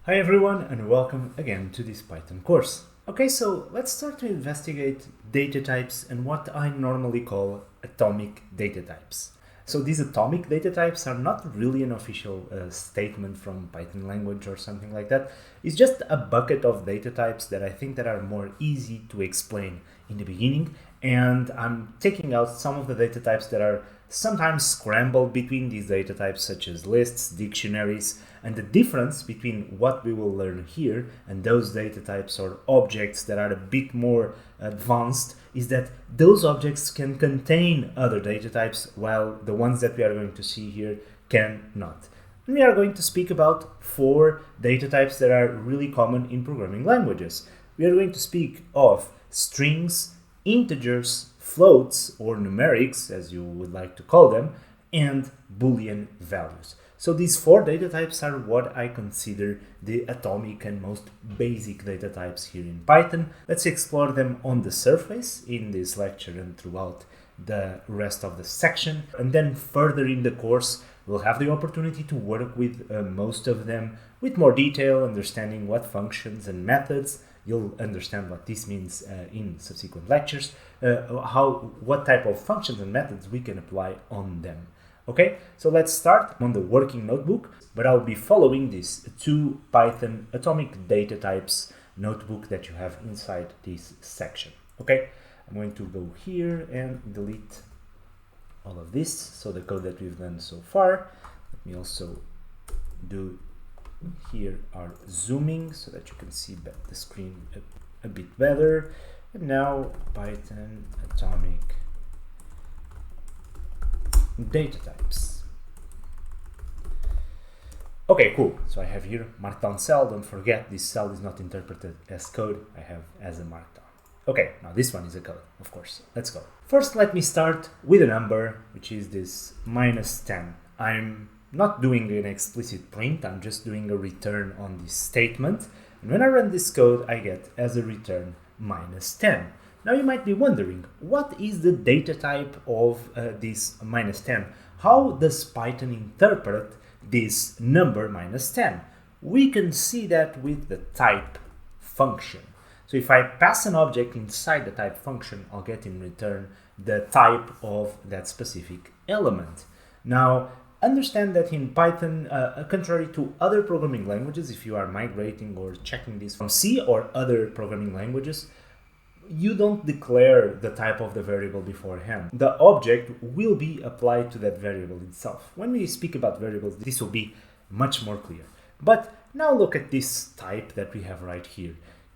Hi everyone and welcome again to this Python course. Okay, so let's start to investigate data types and what I normally call atomic data types. So these atomic data types are not really an official statement from Python language or something like that. It's just a bucket of data types that I think that are more easy to explain in the beginning, and I'm taking out some of the data types that are sometimes scrambled between these data types, such as lists, dictionaries, and the difference between what we will learn here and those data types or objects that are a bit more advanced is that those objects can contain other data types, while the ones that we are going to see here cannot. And we are going to speak about 4 data types that are really common in programming languages. We are going to speak of strings, integers, floats or numerics, as you would like to call them, and Boolean values. So these 4 data types are what I consider the atomic and most basic data types here in Python. Let's explore them on the surface in this lecture and throughout the rest of the section. And then further in the course, we'll have the opportunity to work with most of them with more detail, understanding what functions and methods. You'll understand what this means in subsequent lectures, what type of functions and methods we can apply on them. Okay, so let's start on the working notebook, but I'll be following this 2 Python atomic data types notebook that you have inside this section. Okay, I'm going to go here and delete all of this, so the code that we've done so far. Let me also do here our zooming so that you can see the screen a bit better. And now Python atomic data types. Okay, cool. So I have here markdown cell. Don't forget, this cell is not interpreted as code. I have as a markdown. Okay, now this one is a code, of course. Let's go. First, let me start with a number, which is this -10. I'm not doing an explicit print. I'm just doing a return on this statement. And when I run this code, I get as a return -10. Now you might be wondering, what is the data type of this -10? How does Python interpret this number -10? We can see that with the type function. So if I pass an object inside the type function, I'll get in return the type of that specific element. Now, understand that in Python, contrary to other programming languages, if you are migrating or checking this from C or other programming languages, you don't declare the type of the variable beforehand. The object will be applied to that variable itself. When we speak about variables, this will be much more clear. But now look at this type that we have right here.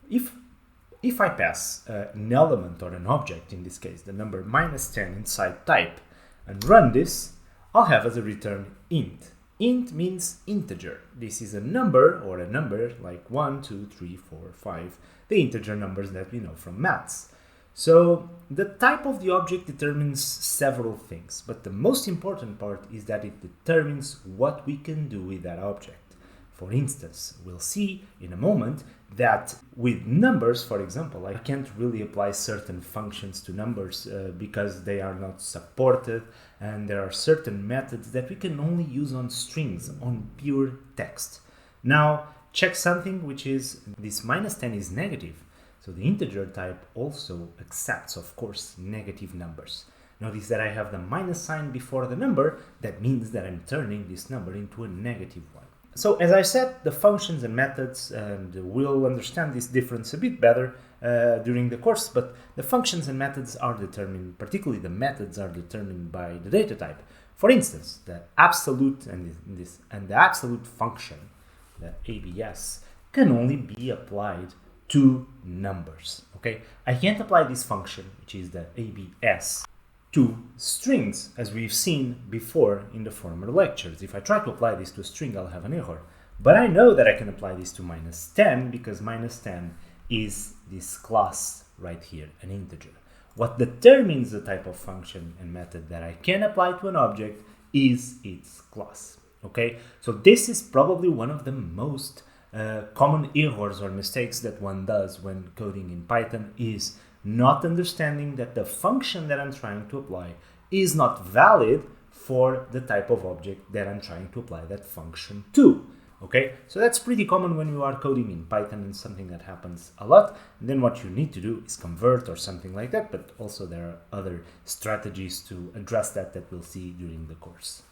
If I pass an element or an object, in this case the number -10 inside type, and run this, I'll have as a return int. Int means integer. This is a number, or a number like 1, 2, 3, 4, 5, the integer numbers that we know from maths. So the type of the object determines several things, but the most important part is that it determines what we can do with that object. For instance, we'll see in a moment that with numbers, for example, I can't really apply certain functions to numbers because they are not supported, and there are certain methods that we can only use on strings, on pure text. Now, check something, which is this -10 is negative. So the integer type also accepts, of course, negative numbers. Notice that I have the minus sign before the number. That means that I'm turning this number into a negative one. So as I said, the functions and methods, and we'll understand this difference a bit better during the course, but the functions and methods are determined, particularly the methods are determined by the data type. For instance, the absolute and the absolute function, the ABS, can only be applied to numbers. Okay, I can't apply this function, which is the ABS, to strings, as we've seen before in the former lectures. If I try to apply this to a string, I'll have an error. But I know that I can apply this to -10 because -10 is this class right here, an integer. What determines the type of function and method that I can apply to an object is its class. Okay, so this is probably one of the most common errors or mistakes that one does when coding in Python, is not understanding that the function that I'm trying to apply is not valid for the type of object that I'm trying to apply that function to. Okay, so that's pretty common when you are coding in Python and something that happens a lot. And then what you need to do is convert or something like that, but also there are other strategies to address that we'll see during the course.